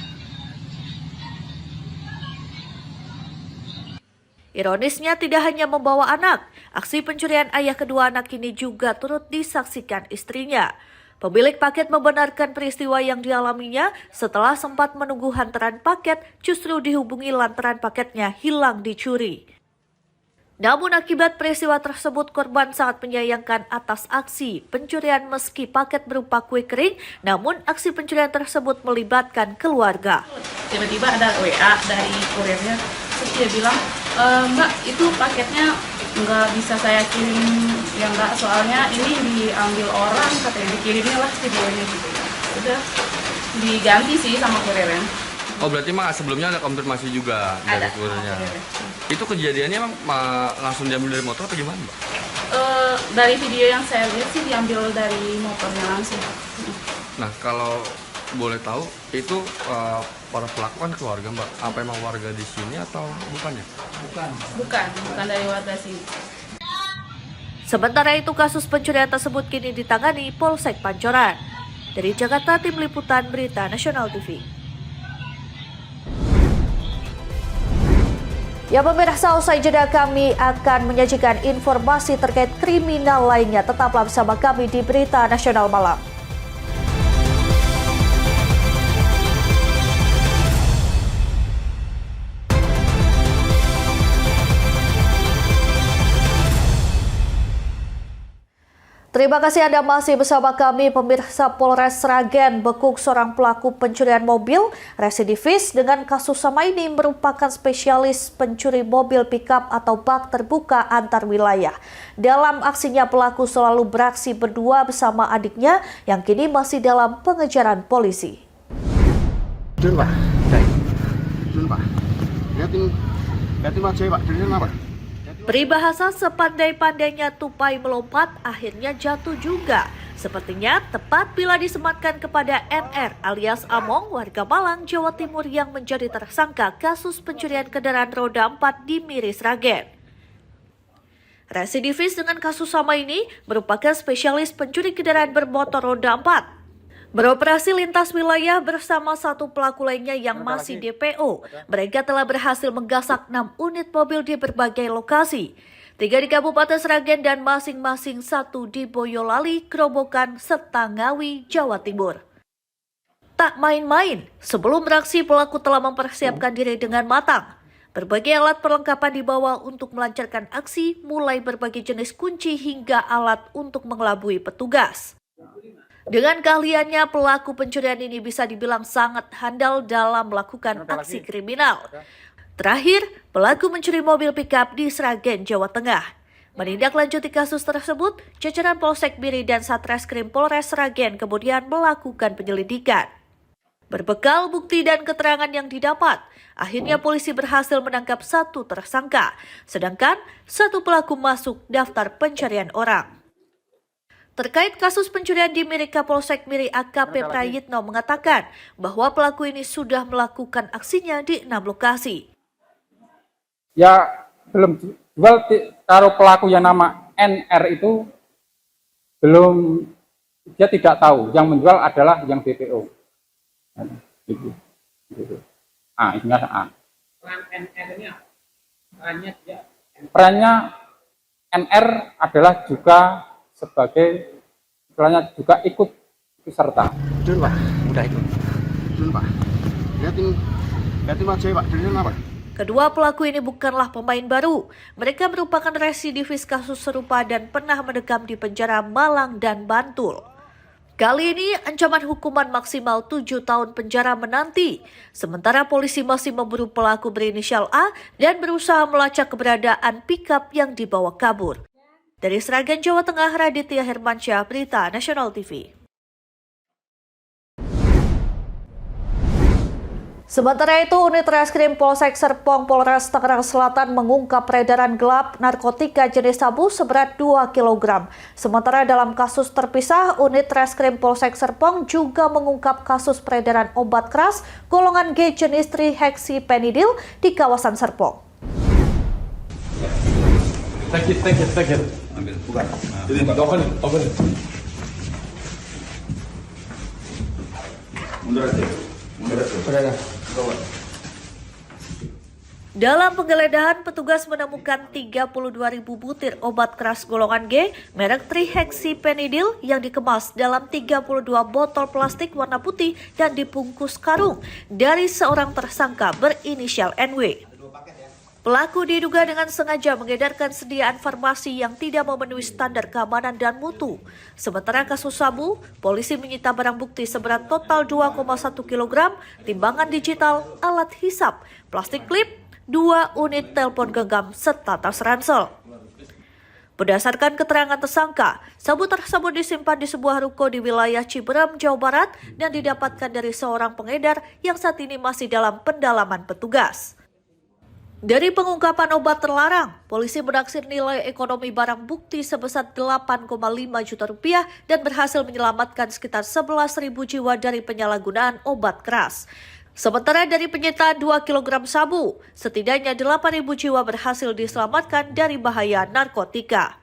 Ironisnya tidak hanya membawa anak, aksi pencurian ayah kedua anak ini juga turut disaksikan istrinya. Pemilik paket membenarkan peristiwa yang dialaminya setelah sempat menunggu hantaran paket justru dihubungi lantaran paketnya hilang dicuri. Namun akibat peristiwa tersebut korban sangat menyayangkan atas aksi pencurian meski paket berupa kue kering, namun aksi pencurian tersebut melibatkan keluarga. Tiba-tiba ada WA dari kurirnya, terus dia bilang, Mbak, itu paketnya nggak bisa saya kirim, ya nggak, soalnya ini diambil orang, katanya dikirimnya lah videonya gitu. Udah diganti sih sama kurirnya. Oh, berarti mah sebelumnya ada konfirmasi juga dari kurirnya. Itu kejadiannya emang langsung diambil dari motor atau gimana, Mbak? Dari video yang saya lihat sih diambil dari motornya langsung. Nah, kalau boleh tahu itu para pelaku kan keluarga, Mbak. Apa emang warga di sini atau bukan ya? Bukan dari warga sini. Sementara itu kasus pencurian tersebut kini ditangani Polsek Pancoran. Dari Jakarta, Tim Liputan Berita Nasional TV. Ya pemirsa, usai jeda kami akan menyajikan informasi terkait kriminal lainnya. Tetaplah bersama kami di Berita Nasional Malam. Terima kasih Anda masih bersama kami. Pemirsa, Polres Sragen bekuk seorang pelaku pencurian mobil residivis dengan kasus sama ini merupakan spesialis pencuri mobil pickup atau bak terbuka antar wilayah. Dalam aksinya pelaku selalu beraksi berdua bersama adiknya yang kini masih dalam pengejaran polisi. Peribahasa sepandai-pandainya tupai melompat akhirnya jatuh juga. Sepertinya tepat bila disematkan kepada NR alias Among, warga Malang, Jawa Timur yang menjadi tersangka kasus pencurian kendaraan roda 4 di Miri Sragen. Residivis dengan kasus sama ini merupakan spesialis pencuri kendaraan bermotor roda 4. Beroperasi lintas wilayah bersama satu pelaku lainnya yang masih DPO. Mereka telah berhasil menggasak 6 unit mobil di berbagai lokasi. 3 di Kabupaten Sragen dan masing-masing 1 di Boyolali, Grobogan, serta Ngawi, Jawa Timur. Tak main-main, sebelum beraksi pelaku telah mempersiapkan diri dengan matang. Berbagai alat perlengkapan dibawa untuk melancarkan aksi, mulai berbagai jenis kunci hingga alat untuk mengelabui petugas. Dengan keahliannya, pelaku pencurian ini bisa dibilang sangat handal dalam melakukan aksi kriminal. Terakhir, pelaku mencuri mobil pickup di Sragen, Jawa Tengah. Menindaklanjuti kasus tersebut, jajaran Polsek Miri dan Satreskrim Polres Sragen kemudian melakukan penyelidikan. Berbekal bukti dan keterangan yang didapat, akhirnya polisi berhasil menangkap 1 tersangka, sedangkan 1 pelaku masuk daftar pencarian orang. Terkait kasus pencurian di Miri, Kapolsek Miri AKP Prayitno mengatakan bahwa pelaku ini sudah melakukan aksinya di 6 lokasi. Ya belum jual, kalau pelaku yang nama NR itu belum, dia tidak tahu, yang menjual adalah yang DPO. Gitu. Ini A. Peran NR ini perannya NR adalah juga sebagai, istilahnya juga ikut serta. Dun Pak, udah itu. Dun Pak. Lihatin aja Pak, dun apa? Kedua pelaku ini bukanlah pemain baru. Mereka merupakan residivis kasus serupa dan pernah mendekam di penjara Malang dan Bantul. Kali ini ancaman hukuman maksimal 7 tahun penjara menanti. Sementara polisi masih memburu pelaku berinisial A dan berusaha melacak keberadaan pickup yang dibawa kabur. Dari Sragen, Jawa Tengah, Raditya Hermansyah, Berita Nasional TV. Sementara itu, unit Reskrim Polsek Serpong Polres Tangerang Selatan mengungkap peredaran gelap narkotika jenis sabu seberat 2 kg. Sementara dalam kasus terpisah, unit Reskrim Polsek Serpong juga mengungkap kasus peredaran obat keras golongan G jenis trihexypenidil di kawasan Serpong. Take it. Ambil, bukan. Open. Mundur aja. Dalam penggeledahan, petugas menemukan 32.000 butir obat keras golongan G merek trihexypenidil yang dikemas dalam 32 botol plastik warna putih dan dibungkus karung dari seorang tersangka berinisial NW. Pelaku diduga dengan sengaja mengedarkan sediaan farmasi yang tidak memenuhi standar keamanan dan mutu. Sementara kasus sabu, polisi menyita barang bukti seberat total 2,1 kg, timbangan digital, alat hisap, plastik klip, 2 unit telepon genggam, serta tas ransel. Berdasarkan keterangan tersangka, sabu tersebut disimpan di sebuah ruko di wilayah Ciberem, Jawa Barat dan didapatkan dari seorang pengedar yang saat ini masih dalam pendalaman petugas. Dari pengungkapan obat terlarang, polisi menaksir nilai ekonomi barang bukti sebesar 8,5 juta rupiah dan berhasil menyelamatkan sekitar 11.000 jiwa dari penyalahgunaan obat keras. Sementara dari penyitaan 2 kg sabu, setidaknya 8.000 jiwa berhasil diselamatkan dari bahaya narkotika.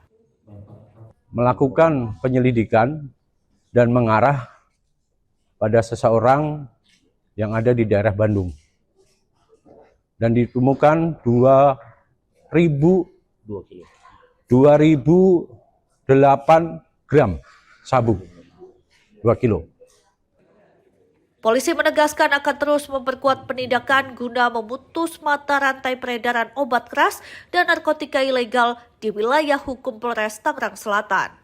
Melakukan penyelidikan dan mengarah pada seseorang yang ada di daerah Bandung. Dan ditemukan 2.008 gram sabu, 2 kilo. Polisi menegaskan akan terus memperkuat penindakan guna memutus mata rantai peredaran obat keras dan narkotika ilegal di wilayah hukum Polres Tangerang Selatan.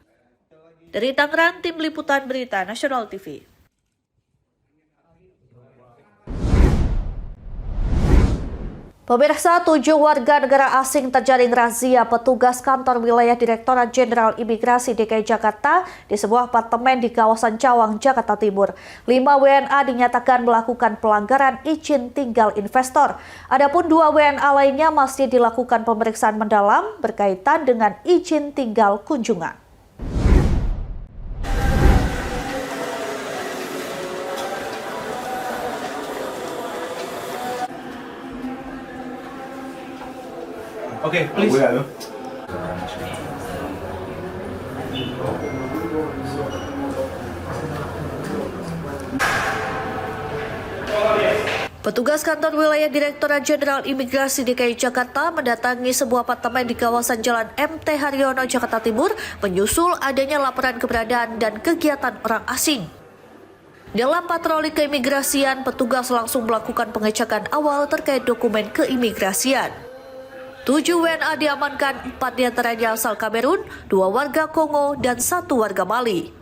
Dari Tangerang, Tim Liputan Berita Nasional TV. Pemirsa, 7 warga negara asing terjaring razia petugas kantor wilayah Direktorat Jenderal Imigrasi DKI Jakarta di sebuah apartemen di kawasan Cawang, Jakarta Timur. 5 WNA dinyatakan melakukan pelanggaran izin tinggal investor. Adapun 2 WNA lainnya masih dilakukan pemeriksaan mendalam berkaitan dengan izin tinggal kunjungan. Oke, please. Petugas kantor wilayah Direktorat Jenderal Imigrasi DKI Jakarta mendatangi sebuah apartemen di kawasan Jalan MT Haryono, Jakarta Timur, menyusul adanya laporan keberadaan dan kegiatan orang asing. Dalam patroli keimigrasian, petugas langsung melakukan pengecekan awal terkait dokumen keimigrasian. 7 WNA diamankan, 4 diantaranya asal Kamerun, 2 warga Kongo, dan 1 warga Mali.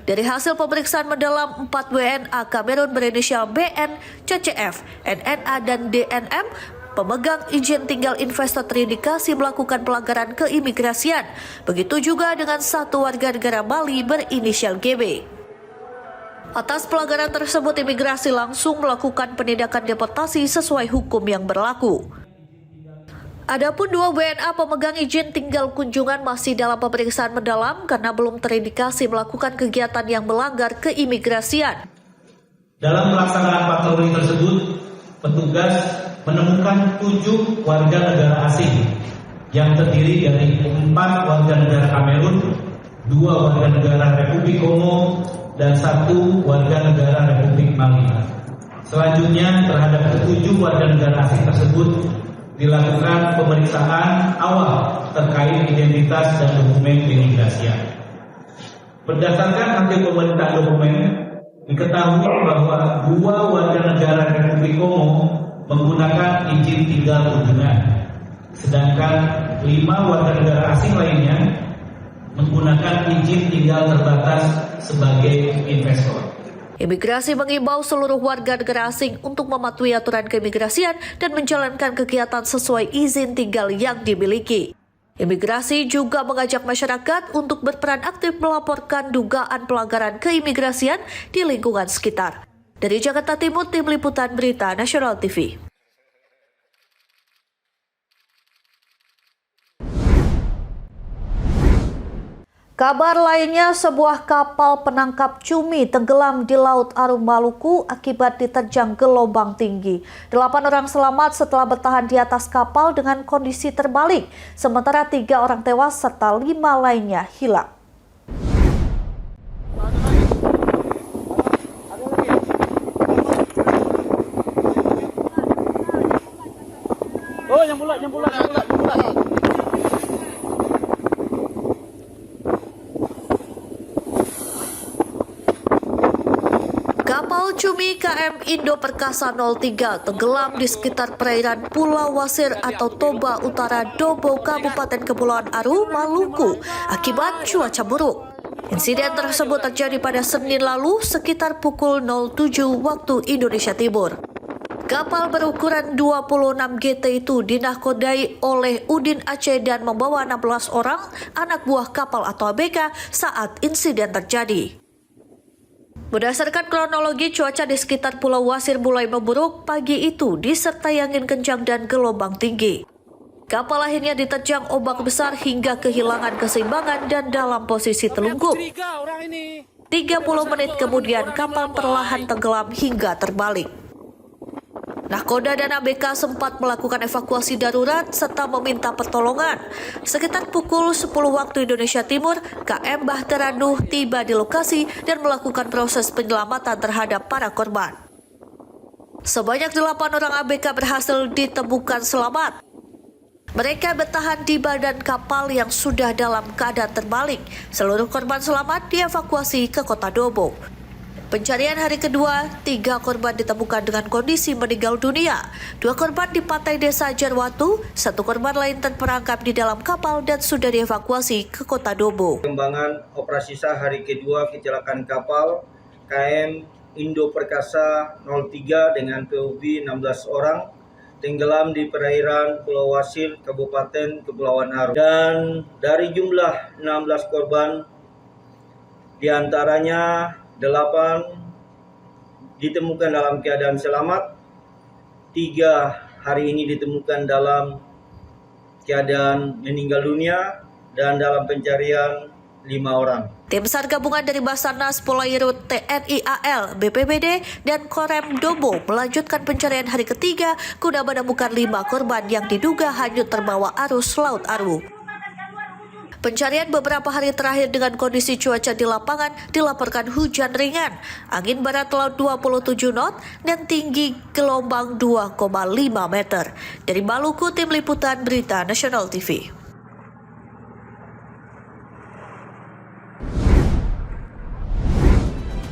Dari hasil pemeriksaan mendalam, 4 WNA Kamerun berinisial BN, CCF, NNA, dan DNM, pemegang izin tinggal investor terindikasi melakukan pelanggaran keimigrasian. Begitu juga dengan 1 warga negara Mali berinisial GB. Atas pelanggaran tersebut, imigrasi langsung melakukan penindakan deportasi sesuai hukum yang berlaku. Adapun 2 WNA pemegang izin tinggal kunjungan masih dalam pemeriksaan mendalam karena belum terindikasi melakukan kegiatan yang melanggar keimigrasian. Dalam pelaksanaan patroli tersebut, petugas menemukan 7 warga negara asing yang terdiri dari 4 warga negara Kamerun, 2 warga negara Republik Kongo, dan 1 warga negara Republik Mali. Selanjutnya, terhadap 7 warga negara asing tersebut dilakukan pemeriksaan awal terkait identitas dan dokumen keimigrasian. Berdasarkan hasil pemeriksaan dokumen, diketahui bahwa 2 warga negara Republik Kongo menggunakan izin tinggal kunjungan, sedangkan 5 warga negara asing lainnya menggunakan izin tinggal terbatas sebagai investor. Imigrasi mengimbau seluruh warga negara asing untuk mematuhi aturan keimigrasian dan menjalankan kegiatan sesuai izin tinggal yang dimiliki. Imigrasi juga mengajak masyarakat untuk berperan aktif melaporkan dugaan pelanggaran keimigrasian di lingkungan sekitar. Dari Jakarta Timur, Tim Liputan Berita Nasional TV. Kabar lainnya, sebuah kapal penangkap cumi tenggelam di Laut Arum, Maluku akibat diterjang gelombang tinggi. 8 orang selamat setelah bertahan di atas kapal dengan kondisi terbalik, sementara 3 orang tewas serta 5 lainnya hilang. Oh, yang bulat. Kapal cumi KM Indo Perkasa 03 tenggelam di sekitar perairan Pulau Wasir atau Toba Utara, Dobo, Kabupaten Kepulauan Aru, Maluku akibat cuaca buruk. Insiden tersebut terjadi pada Senin lalu sekitar pukul 07 waktu Indonesia Timur. Kapal berukuran 26 GT itu dinahkodai oleh Udin Aceh dan membawa 16 orang anak buah kapal atau ABK saat insiden terjadi. Berdasarkan kronologi, cuaca di sekitar Pulau Wasir mulai memburuk pagi itu disertai angin kencang dan gelombang tinggi. Kapal akhirnya diterjang ombak besar hingga kehilangan keseimbangan dan dalam posisi telungkup. 30 menit kemudian kapal perlahan tenggelam hingga terbalik. Nahkoda dan ABK sempat melakukan evakuasi darurat serta meminta pertolongan. Sekitar pukul 10 waktu Indonesia Timur, KM Bahtera Nuh tiba di lokasi dan melakukan proses penyelamatan terhadap para korban. Sebanyak 8 orang ABK berhasil ditemukan selamat. Mereka bertahan di badan kapal yang sudah dalam keadaan terbalik. Seluruh korban selamat dievakuasi ke kota Dobo. Pencarian hari kedua, 3 korban ditemukan dengan kondisi meninggal dunia. 2 korban di pantai desa Jarwatu, 1 korban lain terperangkap di dalam kapal dan sudah dievakuasi ke kota Dobo. Pengembangan operasi sah hari kedua kecelakaan kapal KM Indo Perkasa 03 dengan POV 16 orang tenggelam di perairan Pulau Wasir, Kabupaten Kepulauan Aru. Dan dari jumlah 16 korban, diantaranya 8 ditemukan dalam keadaan selamat, 3 hari ini ditemukan dalam keadaan meninggal dunia, dan dalam pencarian orang. Tim SAR gabungan dari Basarnas, Polairut, TNI AL, BPBD, dan Korem Dobo melanjutkan pencarian hari ketiga guna menemukan 5 korban yang diduga hanyut terbawa arus Laut Aru. Pencarian beberapa hari terakhir dengan kondisi cuaca di lapangan dilaporkan hujan ringan, angin barat laut 27 knot, dan tinggi gelombang 2,5 meter. Dari Maluku, Tim Liputan Berita Nasional TV.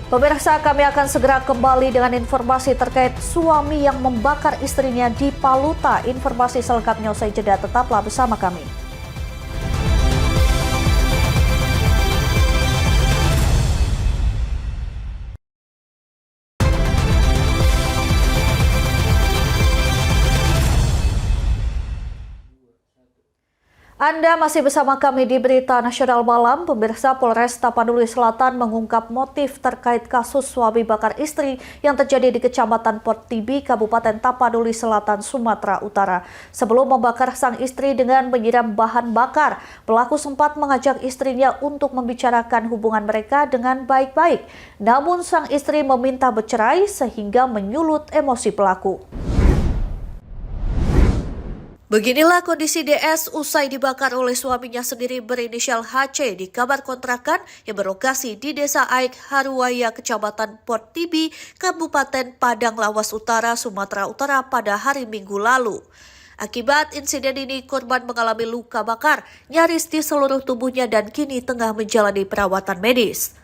Pemirsa, kami akan segera kembali dengan informasi terkait suami yang membakar istrinya di Paluta. Informasi selengkapnya usai jeda, tetaplah bersama kami. Anda masih bersama kami di Berita Nasional Malam. Pemirsa, Polres Tapanuli Selatan mengungkap motif terkait kasus suami bakar istri yang terjadi di Kecamatan Port Tibi, Kabupaten Tapanuli Selatan, Sumatera Utara. Sebelum membakar sang istri dengan menyiram bahan bakar, pelaku sempat mengajak istrinya untuk membicarakan hubungan mereka dengan baik-baik. Namun sang istri meminta bercerai sehingga menyulut emosi pelaku. Beginilah kondisi DS usai dibakar oleh suaminya sendiri berinisial HC di kamar kontrakan yang berlokasi di Desa Aik Haruwaya, Kecamatan Port Tibi, Kabupaten Padang Lawas Utara, Sumatera Utara pada hari Minggu lalu. Akibat insiden ini, korban mengalami luka bakar nyaris di seluruh tubuhnya dan kini tengah menjalani perawatan medis.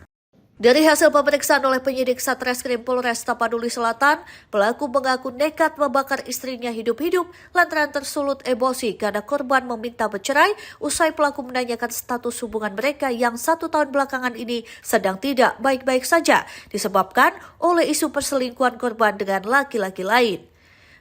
Dari hasil pemeriksaan oleh penyidik Satreskrim Polres Tapanuli Selatan, pelaku mengaku nekat membakar istrinya hidup-hidup lantaran tersulut emosi karena korban meminta bercerai usai pelaku menanyakan status hubungan mereka yang 1 tahun belakangan ini sedang tidak baik-baik saja disebabkan oleh isu perselingkuhan korban dengan laki-laki lain.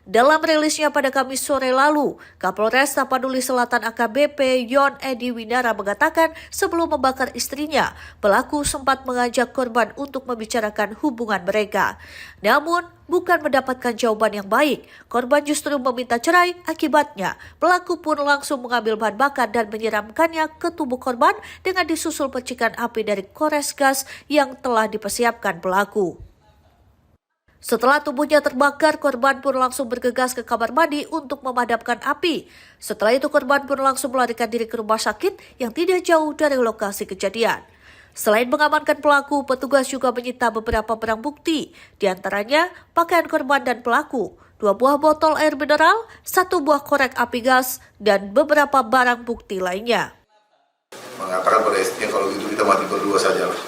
Dalam rilisnya pada Kamis sore lalu, Kapolres Tapanuli Selatan AKBP Yon Edi Winara mengatakan sebelum membakar istrinya, pelaku sempat mengajak korban untuk membicarakan hubungan mereka. Namun, bukan mendapatkan jawaban yang baik. Korban justru meminta cerai, akibatnya pelaku pun langsung mengambil bahan bakar dan menyiramkannya ke tubuh korban dengan disusul percikan api dari kores gas yang telah dipersiapkan pelaku. Setelah tubuhnya terbakar, korban pun langsung bergegas ke kamar mandi untuk memadamkan api. Setelah itu korban pun langsung melarikan diri ke rumah sakit yang tidak jauh dari lokasi kejadian. Selain mengamankan pelaku, petugas juga menyita beberapa barang bukti, di antaranya pakaian korban dan pelaku, 2 buah botol air mineral, 1 buah korek api gas, dan beberapa barang bukti lainnya. Mengatakan pada istrinya kalau gitu kita mati berdua saja lah.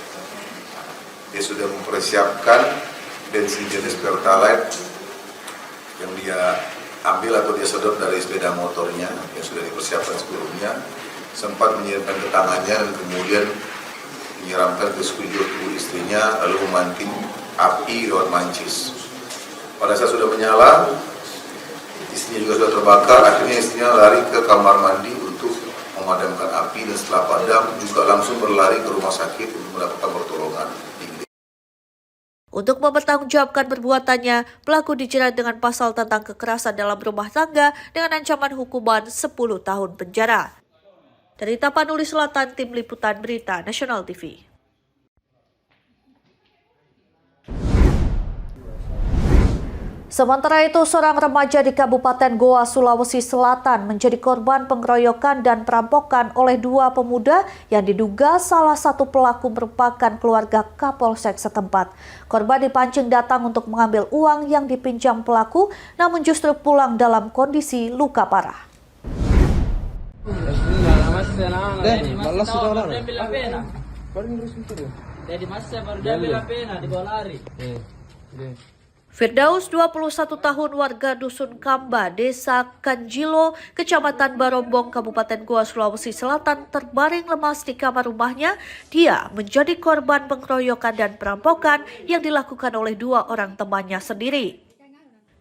Dia sudah mempersiapkan bensin jenis Pertalite yang dia ambil atau dia sedot dari sepeda motornya yang sudah dipersiapkan sebelumnya, sempat menyiramkan ke tangannya dan kemudian menyiramkan ke sekujur tubuh istrinya lalu memanting api lewat mancis. Pada saat sudah menyala, istrinya juga sudah terbakar, akhirnya istrinya lari ke kamar mandi untuk memadamkan api dan setelah padam juga langsung berlari ke rumah sakit untuk mendapatkan pertolongan. Untuk mempertanggungjawabkan perbuatannya, pelaku dijerat dengan pasal tentang kekerasan dalam rumah tangga dengan ancaman hukuman 10 tahun penjara. Dari Tapanuli Selatan, Tim Liputan Berita Nasional TV. Sementara itu, seorang remaja di Kabupaten Goa, Sulawesi Selatan menjadi korban pengeroyokan dan perampokan oleh 2 pemuda yang diduga salah satu pelaku merupakan keluarga Kapolsek setempat. Korban dipancing datang untuk mengambil uang yang dipinjam pelaku, namun justru pulang dalam kondisi luka parah. Firdaus, 21 tahun, warga Dusun Kamba, Desa Kanjilo, Kecamatan Barombong, Kabupaten Goa, Sulawesi Selatan, terbaring lemas di kamar rumahnya. Dia menjadi korban pengeroyokan dan perampokan yang dilakukan oleh 2 orang temannya sendiri.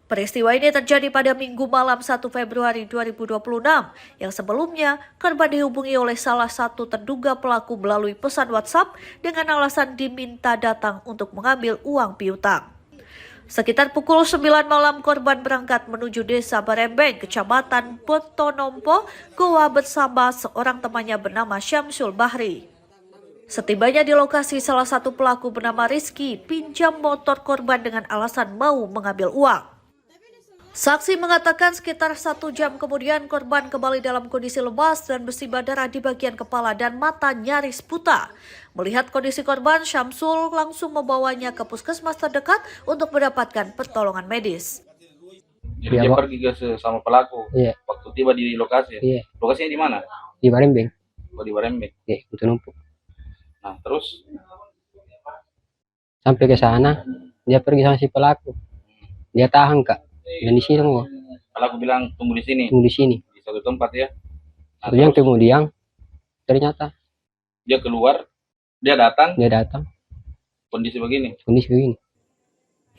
Peristiwa ini terjadi pada Minggu malam 1 Februari 2026, yang sebelumnya korban dihubungi oleh salah satu terduga pelaku melalui pesan WhatsApp dengan alasan diminta datang untuk mengambil uang piutang. Sekitar pukul 9 malam, korban berangkat menuju Desa Barembeng, Kecamatan Botonompo, Goa bersama seorang temannya bernama Syamsul Bahri. Setibanya di lokasi, salah satu pelaku bernama Rizky pinjam motor korban dengan alasan mau mengambil uang. Saksi mengatakan sekitar 1 jam kemudian korban kembali dalam kondisi lemas dan bersimbah darah di bagian kepala dan mata nyaris buta. Melihat kondisi korban, Syamsul langsung membawanya ke puskesmas terdekat untuk mendapatkan pertolongan medis. Jadi dia pergi ke sama pelaku. Iya. Waktu tiba di lokasi. Iya. Lokasinya di mana? Di Barembeng. Oh, di Barembeng. Iya, itu numpuk. Nah, terus Sampai ke sana, dia pergi sama si pelaku. Dia tahan, Kak. Dan di sini semua. pelaku bilang tunggu di sini. Tunggu di sini. Di satu tempat ya. Nah, Satu jam kemudian, ternyata dia keluar, dia datang. dia datang. Kondisi begini. Kondisi begini.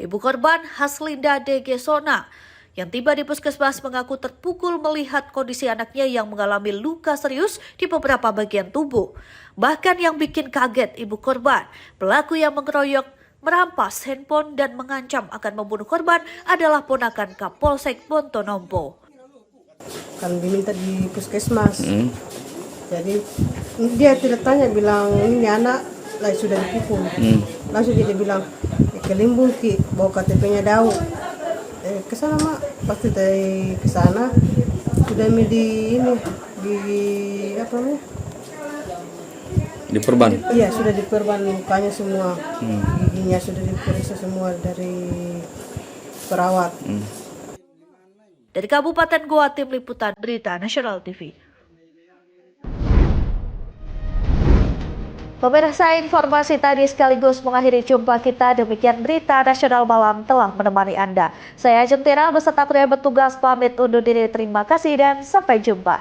Ibu korban Haslinda D. Gesona yang tiba di puskesmas mengaku terpukul melihat kondisi anaknya yang mengalami luka serius di beberapa bagian tubuh. Bahkan yang bikin kaget ibu korban, pelaku yang mengeroyok, merampas handphone dan mengancam akan membunuh korban adalah ponakan Kapolsek Bontonompo. Kan diminta di puskesmas. Jadi dia tidak tanya, bilang ini anak lah sudah dipukul. Langsung dia bilang ke Limbung Ki, bawa KTP-nya Dau. Ke sana mak, pasti dari ke sana sudah di ini di apa namanya? Diperban. Iya, sudah diperban mukanya semua. Giginya sudah diperiksa semua dari perawat. Dari Kabupaten Goa, Tim Liputan Berita Nasional TV. Pemirsa, informasi tadi sekaligus mengakhiri jumpa kita. Demikian Berita Nasional Malam telah menemani Anda. Saya Jentira beserta kru yang bertugas pamit undur diri. Terima kasih dan sampai jumpa.